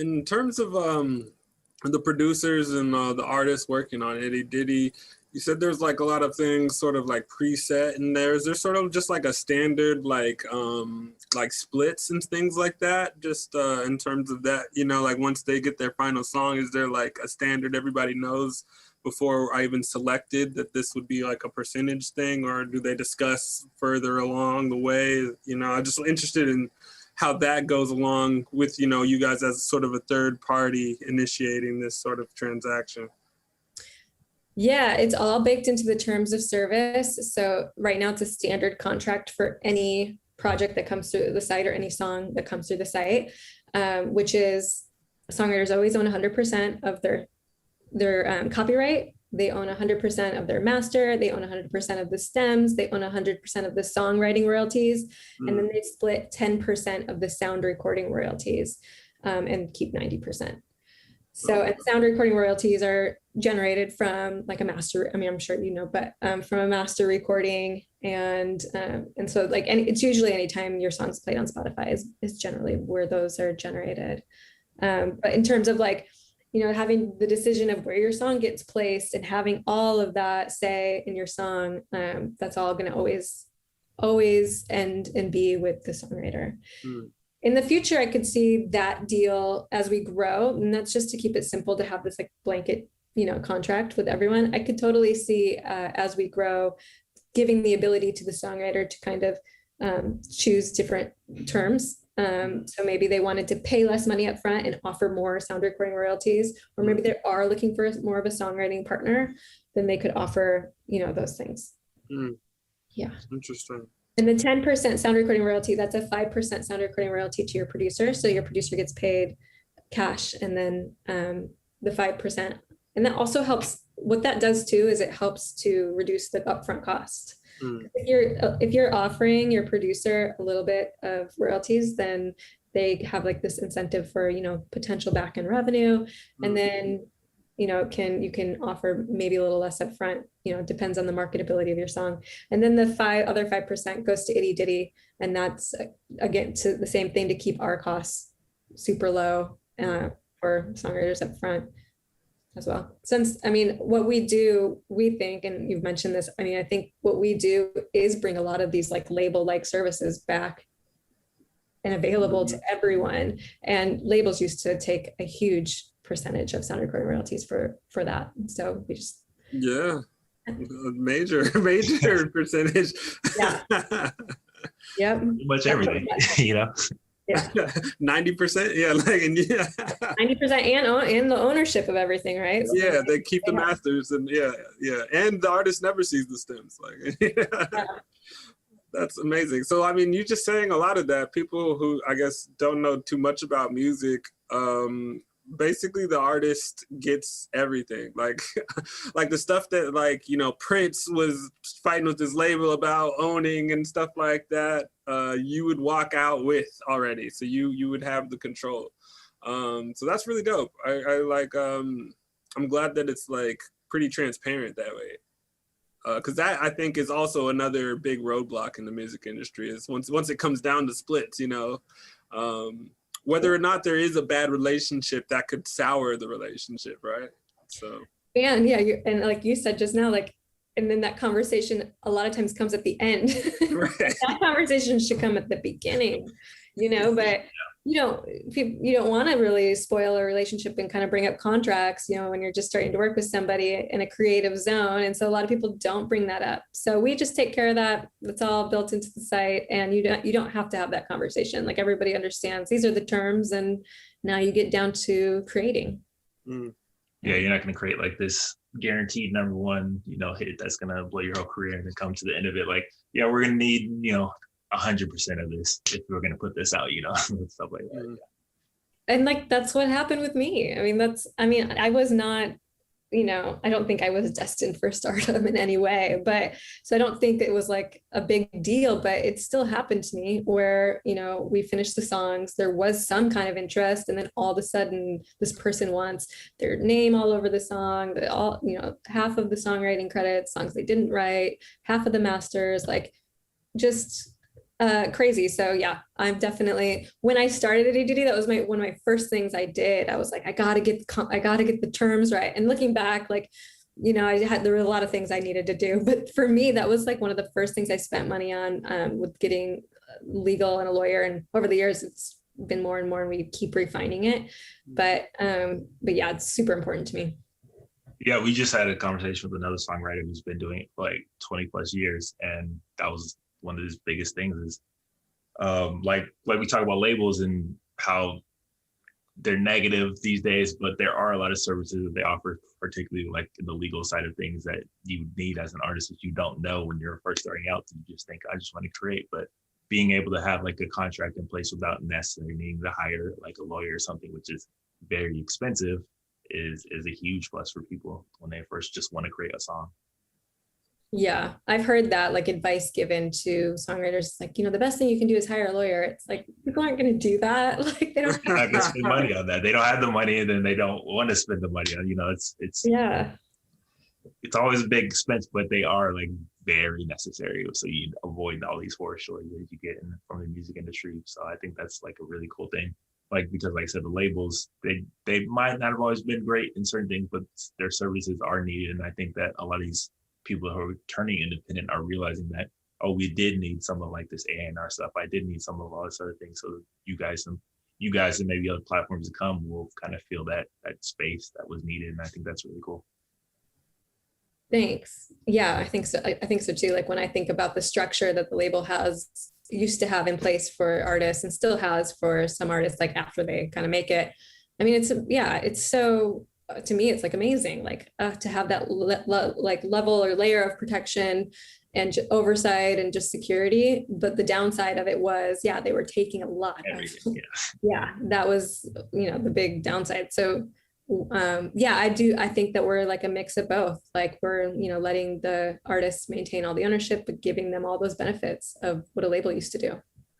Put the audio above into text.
In terms of the producers and the artists working on ItyDity, you said there's like a lot of things sort of like preset in there. Is there sort of just like a standard like splits and things like that? Just in terms of that, you know, like once they get their final song, is there like a standard everybody knows before I even selected that this would be like a percentage thing, or do they discuss further along the way? You know, I'm just interested in how that goes along with, you know, you guys as sort of a third party initiating this sort of transaction. Yeah, it's all baked into the terms of service. So right now it's a standard contract for any project that comes through the site or any song that comes through the site, which is songwriters always own 100% of their copyright. They own 100% of their master. They own 100% of the stems. They own 100% of the songwriting royalties. And then they split 10% of the sound recording royalties and keep 90%. So, and sound recording royalties are generated from like a master, I mean, I'm sure you know, but from a master recording. And so like, it's usually anytime your song's played on Spotify is generally where those are generated. But in terms of like, you know, having the decision of where your song gets placed and having all of that say in your song, that's all going to always end and be with the songwriter. In the future, I could see that deal as we grow, and that's just to keep it simple to have this like blanket, you know, contract with everyone. I could totally see as we grow, giving the ability to the songwriter to kind of choose different terms. So maybe they wanted to pay less money up front and offer more sound recording royalties, or maybe they are looking for more of a songwriting partner, then they could offer, you know, those things. Yeah. Interesting. And the 10% sound recording royalty, that's a 5% sound recording royalty to your producer. So your producer gets paid cash, and then the 5%. And that also helps. What that does too is it helps to reduce the upfront cost. If you're offering your producer a little bit of royalties, then they have like this incentive for, you know, potential back end revenue. And then, you know, you can offer maybe a little less upfront, you know, it depends on the marketability of your song. And then the other 5% goes to ItyDity. And that's again, to the same thing, to keep our costs super low for songwriters up front as well. Since, I mean, what we do, we think, and you've mentioned this, I mean, I think what we do is bring a lot of these like label-like services back and available to everyone. And labels used to take a huge percentage of sound recording royalties for that. So we just major percentage. Yeah. Yep. Pretty much everything, you know. Yeah. 90%. Yeah, like 90% and the ownership of everything, right? So yeah, they keep the masters, and and the artist never sees the stems. Like that's amazing. So I mean, you're just saying a lot of that. People who I guess don't know too much about music, basically the artist gets everything. Like like the stuff that, like, you know, Prince was fighting with his label about owning and stuff like that, you would walk out with already. So you would have the control. So that's really dope. I like I'm glad that it's like pretty transparent that way. Because that, I think, is also another big roadblock in the music industry, is once it comes down to splits, you know, whether or not there is a bad relationship that could sour the relationship, right? So and and like you said just now, like, and then that conversation a lot of times comes at the end. Right. That conversation should come at the beginning, you know, but you don't want to really spoil a relationship and kind of bring up contracts, you know, when you're just starting to work with somebody in a creative zone. And so a lot of people don't bring that up. So we just take care of that. That's all built into the site, and you don't have to have that conversation. Like, everybody understands these are the terms, and now you get down to creating. Yeah, you're not going to create like this guaranteed #1, you know, hit that's going to blow your whole career, and then come to the end of it like, yeah, we're going to need, you know, 100% of this if we're going to put this out, you know, stuff like that. And like, that's what happened with me. I mean, I was not, you know, I don't think I was destined for stardom in any way, but so I don't think it was like a big deal, but it still happened to me where, you know, we finished the songs, there was some kind of interest, and then all of a sudden this person wants their name all over the song, all, you know, half of the songwriting credits, songs they didn't write, half of the masters, like, just Crazy. So yeah, I'm definitely, when I started at ItyDity, that was one of my first things I did. I was like, I gotta get the terms right. And looking back, like, there were a lot of things I needed to do, but for me, that was like one of the first things I spent money on, with getting legal and a lawyer. And over the years, it's been more and more, and we keep refining it. But yeah, it's super important to me. Yeah, we just had a conversation with another songwriter who's been doing it for like 20 plus years, and that was one of his biggest things is like we talk about labels and how they're negative these days, but there are a lot of services that they offer, particularly like in the legal side of things, that you need as an artist that you don't know when you're first starting out. You just think, I just want to create, but being able to have like a contract in place without necessarily needing to hire like a lawyer or something, which is very expensive, is a huge plus for people when they first just want to create a song. Yeah, I've heard that like advice given to songwriters, like, the best thing you can do is hire a lawyer. It's like, people aren't going to do that. Like, they don't have to spend money on that. They don't have the money, and then they don't want to spend the money on, it's yeah, it's always a big expense, but they are like very necessary. So you avoid all these horror stories that you get from the music industry. So I think that's like a really cool thing. Like, because like I said, the labels, they might not have always been great in certain things, but their services are needed. And I think that a lot of these people who are turning independent are realizing that, oh, we did need someone like this A&R stuff. I did need some of all this other things. So you guys and maybe other platforms to come will kind of feel that space that was needed. And I think that's really cool. Thanks. Yeah, I think so. I think so too. Like, when I think about the structure that the label used to have in place for artists, and still has for some artists, like after they kind of make it. I mean, it's so, to me, it's like amazing, like to have that like level or layer of protection and oversight and just security. But the downside of it was, yeah, they were taking a lot. Yeah, that was, the big downside. So yeah, I think that we're like a mix of both. Like, we're, letting the artists maintain all the ownership, but giving them all those benefits of what a label used to do.